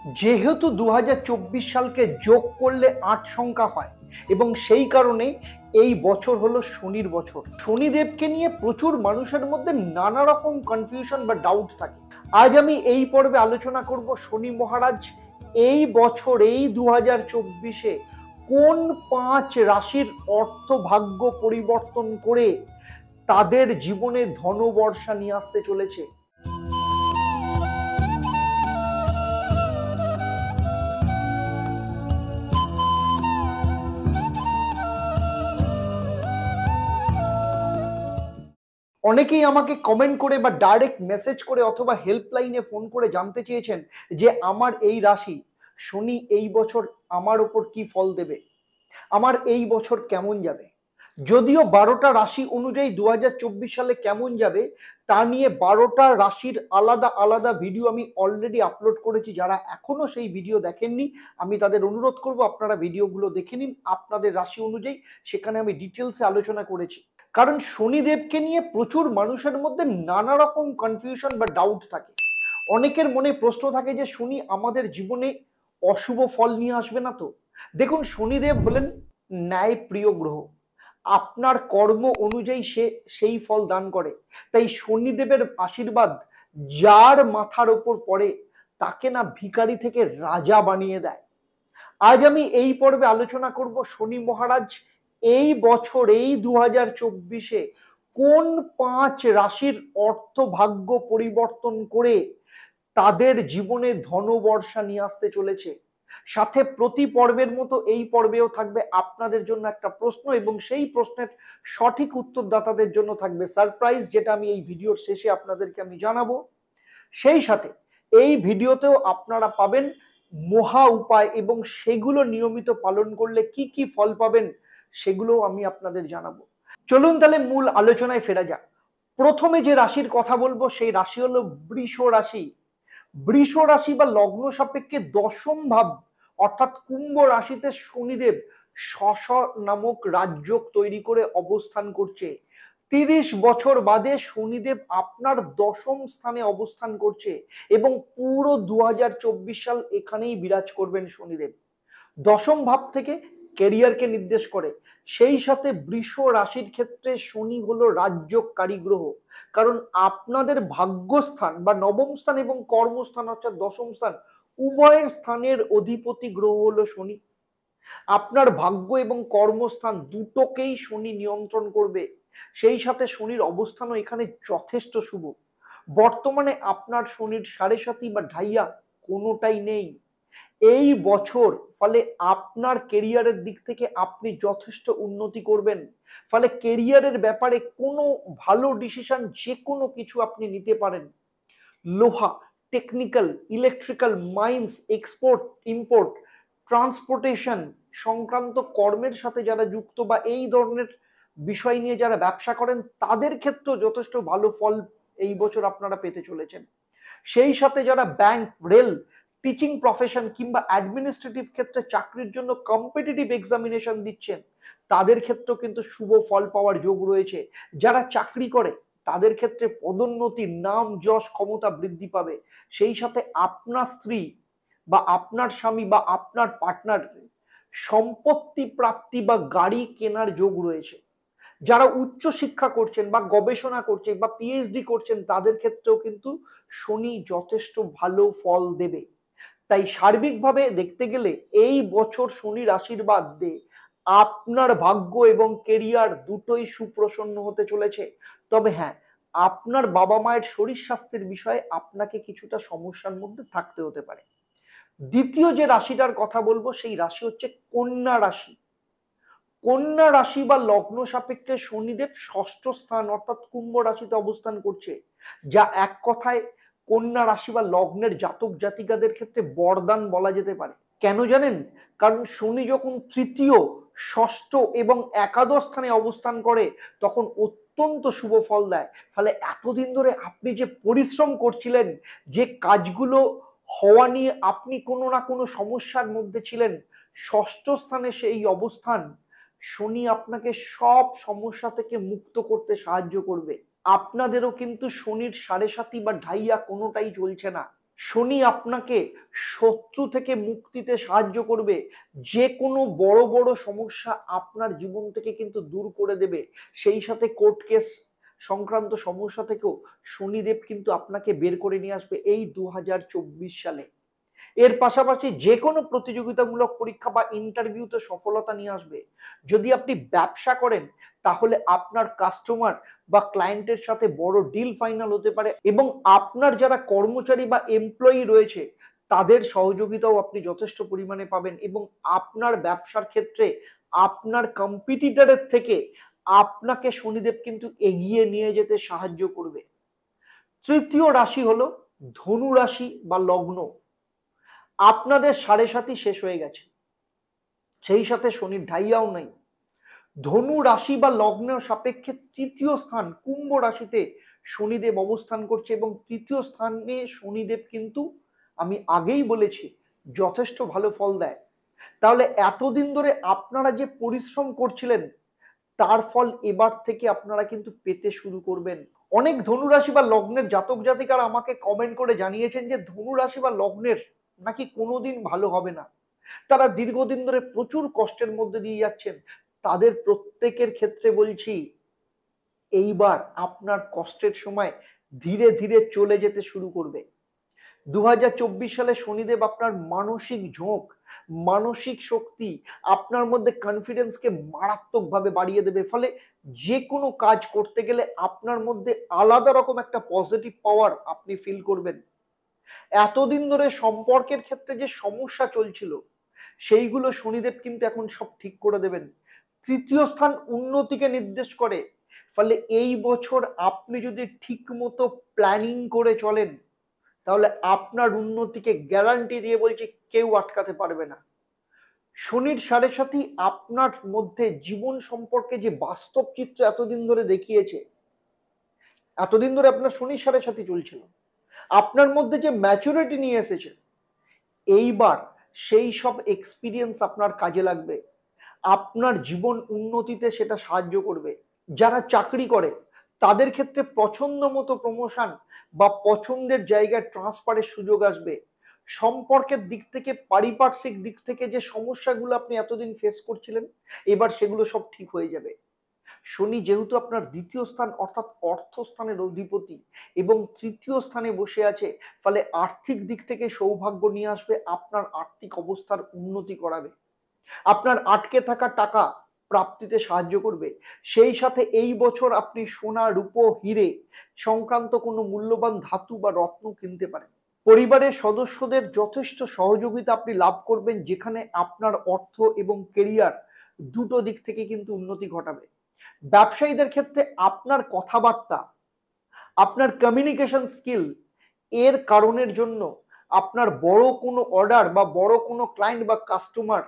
যেহেতু 2024 সালকে যোগ করলে ৮ সংখ্যা হয় এবং সেই কারণে এই বছর হলো শনির বছর। শনিদেবকে নিয়ে প্রচুর মানুষের মধ্যে নানা রকম কনফিউশন বা ডাউট থাকে। আজ আমি এই পর্বে আলোচনা করব শনি মহারাজ এই বছর এই 2024-এ কোন 5 রাশির অর্থ ভাগ্য পরিবর্তন করে তাদের জীবনে ধনবর্ষা নিয়ে আসতে চলেছে। অনেকেই আমাকে কমেন্ট করে বা ডাইরেক্ট মেসেজ করে অথবা হেল্পলাইনে ফোন করে জানতে চেয়েছেন যে আমার এই রাশি শনি এই বছর আমার ওপর কি ফল দেবে, আমার এই বছর কেমন যাবে। যদিও 12টা রাশি অনুযায়ী 2024 সালে কেমন যাবে তা নিয়ে 12টা রাশির আলাদা আলাদা ভিডিও আমি অলরেডি আপলোড করেছি। যারা এখনো সেই ভিডিও দেখেননি আমি তাদের অনুরোধ করব আপনারা ভিডিওগুলো দেখে নিন আপনাদের রাশি অনুযায়ী। সেখানে আমি ডিটেলসে আলোচনা করেছি। কারণ শনিদেবকে নিয়ে প্রচুর মানুষের মধ্যে নানা রকম কনফিউশন বা ডাউট থাকে। অনেকের মনে প্রশ্ন থাকে যে শনি আমাদের জীবনে অশুভ ফল নিয়ে আসবে না তো। দেখুন, শনিদেব হলেন ন্যায় প্রিয় গ্রহ। আপনার কর্ম অনুযায়ী সে সেই ফল দান করে। তাই শনিদেবের আশীর্বাদ যার মাথার ওপর পড়ে তাকে না ভিখারি থেকে রাজা বানিয়ে দেয়। আজ আমি এই পর্বে আলোচনা করব শনি মহারাজ এই বছর এই 2024-এ কোন 5 রাশির অর্থ ভাগ্য পরিবর্তন করে তাদের জীবনে ধনবর্ষা নিয়ে আসতে চলেছে। সাথে প্রতি পর্বের মতো এই পর্বেও থাকবে আপনাদের জন্য একটা প্রশ্ন এবং সেই প্রশ্নের সঠিক উত্তরদাতাদের জন্য থাকবে সারপ্রাইজ, যেটা আমি এই ভিডিওর শেষে আপনাদেরকে আমি জানাবো। সেই সাথে এই ভিডিওতেও আপনারা পাবেন মহা উপায় এবং সেগুলো নিয়মিত পালন করলে কি কি ফল পাবেন সেগুলো আমি আপনাদের জানাবো। চলুন তাহলে মূল আলোচনায় ফেরা যাক। প্রথমে যে রাশির কথা বলবো সেই রাশি হলো বৃষ রাশি। বৃষ রাশি বা লগ্ন সাপেক্ষে দশম ভাব অর্থাৎ কুম্ভ রাশিতে শনিদেব শশ নামক রাজযোগ তৈরি করে অবস্থান করছে। 30 বছর বাদে শনিদেব আপনার দশম স্থানে অবস্থান করছে এবং পুরো 2024 সাল এখানেই বিরাজ করবেন শনিদেব। দশম ভাব থেকে ক্যারিয়ারকে নির্দেশ করে। সেই সাথে বৃষ রাশির ক্ষেত্রে শনি হলো রাজযোগকারী গ্রহ। কারণ আপনাদের ভাগ্যস্থান বা নবম স্থান এবং কর্মস্থান অর্থাৎ দশম স্থান উভয়ের স্থানের অধিপতি গ্রহ হলো শনি। আপনার ভাগ্য এবং কর্মস্থান দুটোকেই শনি নিয়ন্ত্রণ করবে। সেই সাথে শনির অবস্থানও এখানে যথেষ্ট শুভ। বর্তমানে আপনার শনির সাড়ে সাতি বা ঢাইয়া কোনোটাই নেই এই বছর। ফলে আপনার কেরিয়ারের দিক থেকে আপনি যথেষ্ট উন্নতি করবেন। ফলে কেরিয়ারের ব্যাপারে কোনো ভালো ডিসিশন যে কোনো কিছু আপনি নিতে পারেন। লোহা, technical, electrical, mines, export import, transportation সংক্রান্ত কর্মের সাথে যারা যুক্ত বা এই ধরনের বিষয় নিয়ে যারা ব্যবসা করেন তাদের ক্ষেত্রেও যথেষ্ট ভালো ফল এই বছর আপনারা পেতে চলেছেন। সেই সাথে যারা ব্যাংক, রেল, টিচিং প্রফেশন কিংবা অ্যাডমিনিস্ট্রেটিভ ক্ষেত্রে চাকরির জন্য কম্পিটিটিভ এক্সামিনেশন দিচ্ছেন তাদের ক্ষেত্রেও কিন্তু শুভ ফল পাওয়ার যোগ রয়েছে। যারা চাকরি করে তাদের ক্ষেত্রে পদোন্নতি, নাম, যশ, ক্ষমতা বৃদ্ধি পাবে। সেই সাথে আপনার স্ত্রী বা আপনার স্বামী বা আপনার পার্টনার সম্পত্তি প্রাপ্তি বা গাড়ি কেনার যোগ রয়েছে। যারা উচ্চ শিক্ষা করছেন বা গবেষণা করছেন বা পিএইচডি করছেন তাদের ক্ষেত্রেও কিন্তু শনি যথেষ্ট ভালো ফল দেবে। তাই সার্বিকভাবে দেখতে গেলে এই বছর শনির আশীর্বাদ দিয়ে আপনার ভাগ্য এবং কেরিয়ার দুটোই সুপ্রসন্ন হতে চলেছে। তবে হ্যাঁ, আপনার বাবা মায়ের শরীর স্বাস্থ্যের বিষয়ে আপনাকে কিছুটা সমস্যার মধ্যে থাকতে হতে পারে। দ্বিতীয় যে রাশিটার কথা বলবো সেই রাশি হচ্ছে কন্যা রাশি। কন্যা রাশি বা লগ্ন সাপেক্ষে শনিদেব ষষ্ঠ স্থান অর্থাৎ কুম্ভ রাশিতে অবস্থান করছে, যা এক কথায় কন্যা রাশি বা লগ্নের জাতক জাতিকাদের ক্ষেত্রে বরদান বলা যেতে পারে। কেন জানেন? কারণ শনি যখন তৃতীয়, ষষ্ঠ এবং একাদশ স্থানে অবস্থান করে তখন অত্যন্ত শুভ ফল দেয়। ফলে এতদিন ধরে আপনি যে পরিশ্রম করছিলেন, যে কাজগুলো হওয়া নিয়ে আপনি কোনো না কোনো সমস্যার মধ্যে ছিলেন, ষষ্ঠ স্থানে সেই অবস্থান শনি আপনাকে সব সমস্যা থেকে মুক্ত করতে সাহায্য করবে। আপনাদেরও কিন্তু শনির সাড়ে সাতি বা ঢাইয়া কোনোটাই চলছে না। শনি আপনাকে শত্রু থেকে মুক্তিতে সাহায্য করবে, যে কোনো বড় বড় সমস্যা আপনার জীবন থেকে কিন্তু দূর করে দেবে। সেই সাথে কোর্ট কেস সংক্রান্ত সমস্যা থেকেও শনিদেব কিন্তু আপনাকে বের করে নিয়ে আসবে এই 2024 সালে। এর পাশাপাশি যে কোনো প্রতিযোগিতামূলক পরীক্ষা বা ইন্টারভিউতে সফলতা নিয়ে আসবে। যদি আপনি ব্যবসা করেন তাহলে আপনার কাস্টমার বা ক্লায়েন্টের সাথে বড় ডিল ফাইনাল হতে পারে, এবং আপনার যারা কর্মচারী বা এমপ্লয়ি রয়েছে তাদের সহযোগিতাও আপনি যথেষ্ট পরিমাণে পাবেন, এবং আপনার ব্যবসার ক্ষেত্রে আপনার কম্পিটিটরের থেকে আপনাকে শনিদেব কিন্তু এগিয়ে নিয়ে যেতে সাহায্য করবে। তৃতীয় রাশি হলো ধনু রাশি বা লগ্ন। আপনাদের সাড়ে সাতই শেষ হয়ে গেছে, সেই সাথে শনির ঢাইয়াও নাই। ধনু রাশি বা লগ্নের সাপেক্ষে তৃতীয় স্থান কুম্ভ রাশিতে শনিদেব অবস্থান করছে, এবং তৃতীয় স্থানে শনিদেব কিন্তু আমি আগেই বলেছি যথেষ্ট ভালো ফল দেয়। তাহলে এতদিন ধরে আপনারা যে পরিশ্রম করছিলেন তার ফল এবার থেকে আপনারা কিন্তু পেতে শুরু করবেন। অনেক ধনুরাশি বা লগ্নের জাতক জাতিকারা আমাকে কমেন্ট করে জানিয়েছেন যে ধনুরাশি বা লগ্নের নাকি কোনোদিন ভালো হবে না, তারা দীর্ঘদিন ধরে প্রচুর কষ্টের মধ্যে দিয়ে যাচ্ছেন। তাদের প্রত্যেকের ক্ষেত্রে বলছি, এইবার আপনার কষ্টের সময় ধীরে ধীরে চলে যেতে শুরু করবে। 2024 সালে শনিদেব আপনার মানসিক ঝোঁক, মানসিক শক্তি, আপনার মধ্যে কনফিডেন্সকে মারাত্মকভাবে বাড়িয়ে দেবে। ফলে যে কোনো কাজ করতে গেলে আপনার মধ্যে আলাদা রকম একটা পজিটিভ পাওয়ার আপনি ফিল করবেন। এতদিন ধরে সম্পর্কের ক্ষেত্রে যে সমস্যা চলছিল সেইগুলো শনিদেব কিন্তু এখন সব ঠিক করে দেবেন। তৃতীয় স্থান উন্নতিকে নির্দেশ করে, ফলে এই বছর আপনি যদি ঠিক মতো প্ল্যানিং করে চলেন তাহলে আপনার উন্নতিকে গ্যারান্টি দিয়ে বলছি কেউ আটকাতে পারবে না। শনির সাড়ে সাথী আপনার মধ্যে জীবন সম্পর্কে যে বাস্তব চিত্র এতদিন ধরে দেখিয়েছে, এতদিন ধরে আপনার শনির সাড়ে সাথী চলছিল, আপনার মধ্যে যে ম্যাচুরিটি নিয়ে এসেছে, এইবার সেই সব এক্সপিরিয়েন্স আপনার কাজে লাগবে, আপনার জীবন উন্নতিতে সেটা সাহায্য করবে। যারা চাকরি করে তাদের ক্ষেত্রে পছন্দ মতো প্রমোশন বা পছন্দের জায়গায় ট্রান্সফারের সুযোগ আসবে। সম্পর্কের দিক থেকে, পারিপার্শ্বিক দিক থেকে যে সমস্যাগুলো আপনি এতদিন ফেস করছিলেন এবার সেগুলো সব ঠিক হয়ে যাবে। শনি যেহেতু আপনার দ্বিতীয় স্থান অর্থাৎ অর্থস্থানের অধিপতি এবং তৃতীয় স্থানে বসে আছে, ফলে আর্থিক দিক থেকে সৌভাগ্য নিয়ে আসবে, আপনার আর্থিক অবস্থার উন্নতি করাবে, আপনার আটকে থাকা টাকা প্রাপ্তিতে সাহায্য করবে। সেই সাথে এই বছর আপনি সোনা, রূপো, হিরে সংক্রান্ত কোনো মূল্যবান ধাতু বা রত্ন কিনতে পারেন। পরিবারের সদস্যদের যথেষ্ট সহযোগিতা আপনি লাভ করবেন, যেখানে আপনার অর্থ এবং কেরিয়ার দুটো দিক থেকে কিন্তু উন্নতি ঘটাবে। ব্যবসায়ীদের ক্ষেত্রে আপনার কথাবার্তা, আপনার কমিউনিকেশন স্কিল এর কারণের জন্য আপনার বড় কোনো অর্ডার বা বড় কোনো ক্লায়েন্ট বা কাস্টমার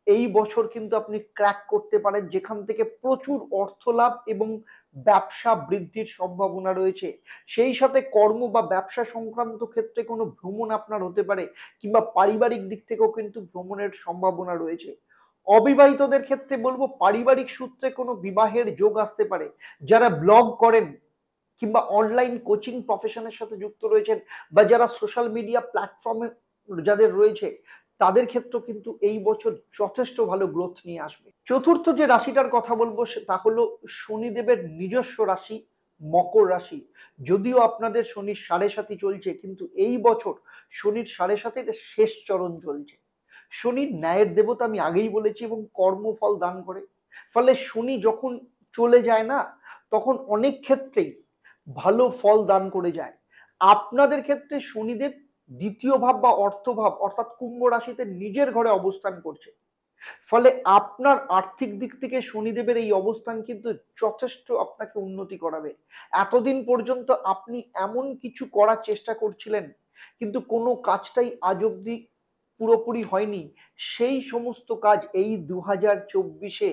এই বছর কিন্তু আপনি ক্র্যাক করতে পারেন, যেখান থেকে প্রচুর অর্থ লাভ এবং ব্যবসা বৃদ্ধির সম্ভাবনা রয়েছে। সেই সাথে কর্ম বা ব্যবসা সংক্রান্ত ক্ষেত্রে কোনো ভ্রমণ আপনার হতে পারে, কিংবা পারিবারিক দিক থেকেও কিন্তু ভ্রমণের সম্ভাবনা রয়েছে। অবিবাহিতদের ক্ষেত্রে বলবো পারিবারিক সূত্রে কোনো বিবাহের যোগ আসতে পারে। যারা ব্লগ করেন কিংবা অনলাইন কোচিং প্রফেশনের সাথে যুক্ত রয়েছেন, বা যারা সোশ্যাল মিডিয়া প্ল্যাটফর্মে যাদের রয়েছে, তাদের ক্ষেত্রে কিন্তু এই বছর যথেষ্ট ভালো গ্রোথ নিয়ে আসবে। চতুর্থ যে রাশিটার কথা বলবো তা হলো শনিদেবের নিজস্ব রাশি মকর রাশি। যদিও আপনাদের শনির সাড়ে সাথী চলছে, কিন্তু এই বছর শনির সাড়ে সাথীর শেষ চরণ চলছে। শনির ন্যায়ের দেবতা আমি আগেই বলেছি এবং কর্মফল দান করে। ফলে শনি যখন চলে যায় না, তখন অনেক ক্ষেত্রেই ভালো ফল দান করে যায়। আপনাদের ক্ষেত্রে শনিদেব দ্বিতীয় ভাব বা অর্থভাব অর্থাৎ কুম্ভ রাশিতে নিজের ঘরে অবস্থান করছে, ফলে আপনার আর্থিক দিক থেকে শনিদেবের এই অবস্থান কিন্তু যথেষ্ট আপনাকে উন্নতি করাবে। এতদিন পর্যন্ত আপনি এমন কিছু করার চেষ্টা করছিলেন কিন্তু কোনো কাজটাই আজ অব্দি পুরোপুরি হয়নি, সেই সমস্ত কাজ এই 2024-এ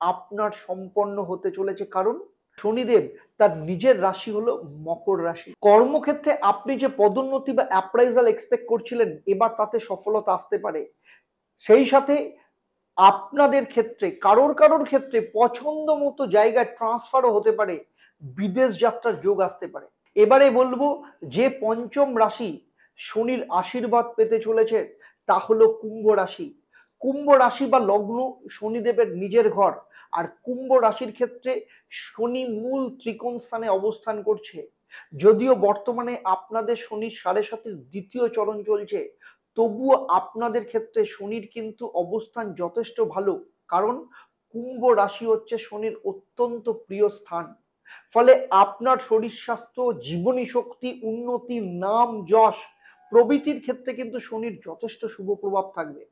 আপনার সম্পন্ন হতে চলেছে, কারণ শনিদেব তার নিজের রাশি হলো মকর রাশি। কর্মক্ষেত্রে আপনি যে পদোন্নতি বা অ্যাপ্রাইজাল এক্সপেক্ট করছিলেন এবার তাতে সফলতা আসতে পারে। সেই সাথে আপনাদের ক্ষেত্রে কারোর কারোর ক্ষেত্রে পছন্দ মতো জায়গায় ট্রান্সফারও হতে পারে, বিদেশ যাত্রার যোগ আসতে পারে। এবারে বলবো যে পঞ্চম রাশি শনির আশীর্বাদ পেতে চলেছে তা হলো কুম্ভ রাশি। কুম্ভ রাশি বা লগ্ন শনিদেবের নিজের ঘর, আর কুম্ভ রাশির ক্ষেত্রে শনি মূল ত্রিকোণ স্থানে অবস্থান করছে। যদিও বর্তমানে আপনাদের শনির 7.5 দ্বিতীয় চরণ চলছে, তবুও আপনাদের ক্ষেত্রে শনির কিন্তু অবস্থান যথেষ্ট ভালো, কারণ কুম্ভ রাশি হচ্ছে শনির অত্যন্ত প্রিয় স্থান। ফলে আপনার শরীর স্বাস্থ্য, জীবনী শক্তি, উন্নতি, নাম যশ প্রভৃতির ক্ষেত্রে কিন্তু শনির যথেষ্ট শুভ প্রভাব থাকবে।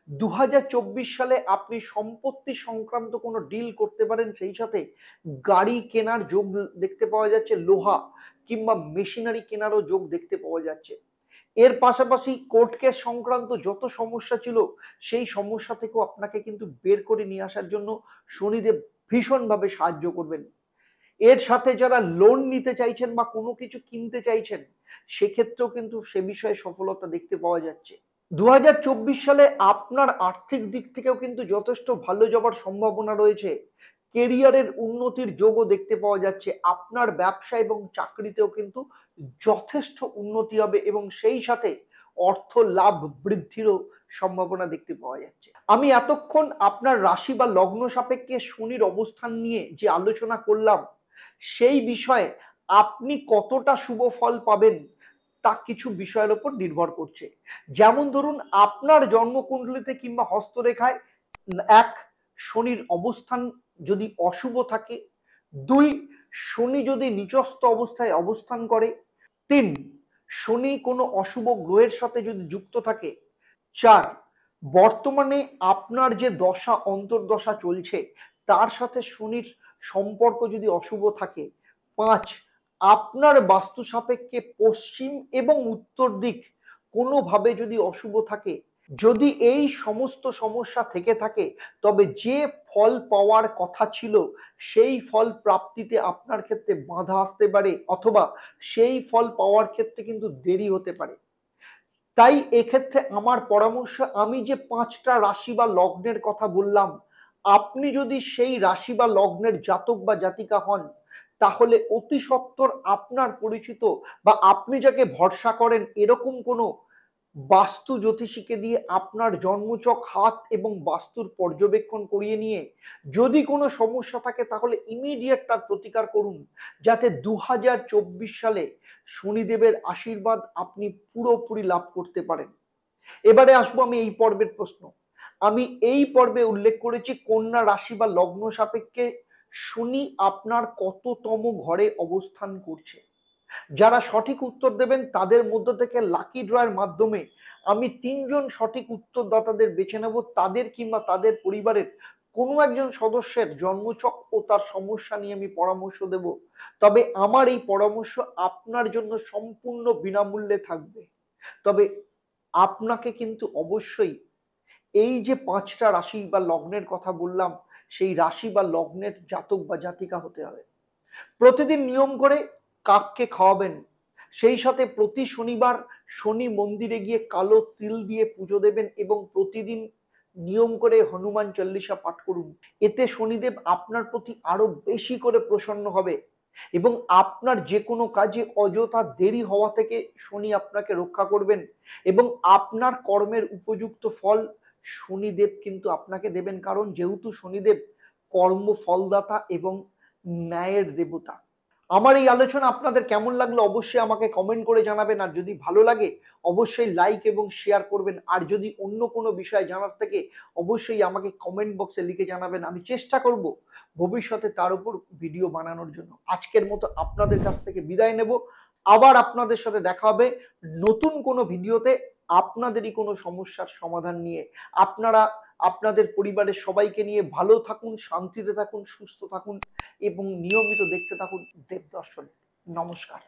2024 সালে আপনি সম্পত্তি সংক্রান্ত কোনো ডিল করতে পারেন, সেই সাথে গাড়ি কেনার যোগ দেখতে পাওয়া যাচ্ছে, লোহা কিংবা মেশিনারি কেনারও যোগ দেখতে পাওয়া যাচ্ছে। এর পাশাপাশি কোর্ট কেস সংক্রান্ত যত সমস্যা ছিল সেই সমস্যা থেকেও আপনাকে কিন্তু বের করে নিয়ে আসার জন্য শনিদেব ভীষণভাবে সাহায্য করবেন। এর সাথে যারা লোন নিতে চাইছেন বা কোনো কিছু কিনতে চাইছেন, সেক্ষেত্রেও কিন্তু সে বিষয়ে সফলতা দেখতে পাওয়া যাচ্ছে। 2024 সালে আপনার আর্থিক দিক থেকেও কিন্তু যথেষ্ট ভালো যাবার সম্ভাবনা রয়েছে। কেরিয়ারের উন্নতির যোগও দেখতে পাওয়া যাচ্ছে। আপনার ব্যবসা এবং চাকরিতেও কিন্তু যথেষ্ট উন্নতি হবে এবং সেই সাথে অর্থ লাভ বৃদ্ধিরও সম্ভাবনা দেখতে পাওয়া যাচ্ছে। আমি এতক্ষণ আপনার রাশি বা লগ্ন সাপেক্ষে শনির অবস্থান নিয়ে যে আলোচনা করলাম, সেই বিষয়ে আপনি কতটা শুভ ফল পাবেন তা কিছু বিষয়ের উপর নির্ভর করছে। যেমন ধরুন, আপনার জন্মকুণ্ডলিতে কিংবা হস্তরেখায় 1, শনির অবস্থান যদি অশুভ থাকে, 2, শনি যদি নিচস্থ অবস্থায় অবস্থান করে, 3, শনি কোনো অশুভ গ্রহের সাথে যদি যুক্ত থাকে, 4, বর্তমানে আপনার যে দশা অন্তর্দশা চলছে তার সাথে শনির সম্পর্ক যদি অশুভ থাকে, 5, আপনার বাস্তু সাপেক্ষে পশ্চিম এবং উত্তর দিক কোনোভাবে যদি অশুভ থাকে। যদি এই সমস্ত সমস্যা থেকে থাকে, তবে যে ফল পাওয়ার কথা ছিল সেই ফল প্রাপ্তিতে আপনার ক্ষেত্রে বাধা আসতে পারে, অথবা সেই ফল পাওয়ার ক্ষেত্রে কিন্তু দেরি হতে পারে। তাই এক্ষেত্রে আমার পরামর্শ, আমি যে 5টা রাশি বা লগ্নের কথা বললাম, আপনি যদি সেই রাশি বা লগ্নের জাতক বা জাতিকা হন, তাহলে অতি সত্বর আপনার পরিচিত বা আপনি যাকে ভরসা করেন এরকম কোনো বাস্তু জ্যোতিষীকে দিয়ে আপনার জন্মছক, হাত এবং বাস্তুর পর্যবেক্ষণ করিয়ে নিয়ে যদি কোনো সমস্যা থাকে তাহলে ইমিডিয়েট তার প্রতিকার করুন, যাতে 2024 সালে শনিদেবের আশীর্বাদ আপনি পুরোপুরি লাভ করতে পারেন। এবারে আসবো আমি এই পর্বের প্রশ্ন। আমি এই পর্বে উল্লেখ করেছি কন্যা রাশি বা লগ্ন সাপেক্ষে শনি আপনার কততম ঘরে অবস্থান করছে। যারা সঠিক উত্তর দেবেন তাদের মধ্য থেকে লাকি ড্রয়ের মাধ্যমে আমি 3 জন সঠিক উত্তরদাতাদের বেছে নেব, তাদের কিংবা তাদের পরিবারের কোনো একজন সদস্যের জন্মছক ও তার সমস্যা নিয়ে আমি পরামর্শ দেব। তবে আমার এই পরামর্শ আপনার জন্য সম্পূর্ণ বিনামূল্যে থাকবে। তবে আপনাকে কিন্তু অবশ্যই এই যে 5টা রাশি বা লগ্নের কথা বললাম, সেই রাশি বা লগ্নের জাতক বা জাতিকা হতে হবে। প্রতিদিন নিয়ম করে কাককে খাওয়াবেন, সেই সাথে প্রতি শনিবার শনি মন্দিরে গিয়ে কালো তিল দিয়ে পুজো দেবেন এবং প্রতিদিন নিয়ম করে হনুমান চল্লিশা পাঠ করুন। এতে শনিদেব আপনার প্রতি আরো বেশি করে প্রসন্ন হবে এবং আপনার যে কোনো কাজে অযথা দেরি হওয়া থেকে শনি আপনাকে রক্ষা করবেন এবং আপনার কর্মের উপযুক্ত ফল শনিদেব কিন্তু আপনাকে দেবেন, কারণ যেহেতু শনিদেব কর্ম ফলদাতা এবং ন্যায়ের দেবতা। আমার এই আলোচনা আপনাদের কেমন লাগলো অবশ্যই আমাকে কমেন্ট করে জানাবেন, আর যদি ভালো লাগে অবশ্যই লাইক এবং শেয়ার করবেন, আর যদি অন্য কোনো বিষয় জানার থাকে অবশ্যই আমাকে কমেন্ট বক্সে লিখে জানাবেন। আমি চেষ্টা করব ভবিষ্যতে তার উপর ভিডিও বানানোর জন্য। আজকের মতো আপনাদের কাছ থেকে বিদায় নেব, আবার আপনাদের সাথে দেখা হবে নতুন কোনো ভিডিওতে আপনাদেরই কোনো সমস্যার সমাধান নিয়ে। আপনারা আপনাদের পরিবারের সবাইকে নিয়ে ভালো থাকুন, শান্তিতে থাকুন, সুস্থ থাকুন এবং নিয়মিত দেখতে থাকুন দেবদর্শন। নমস্কার।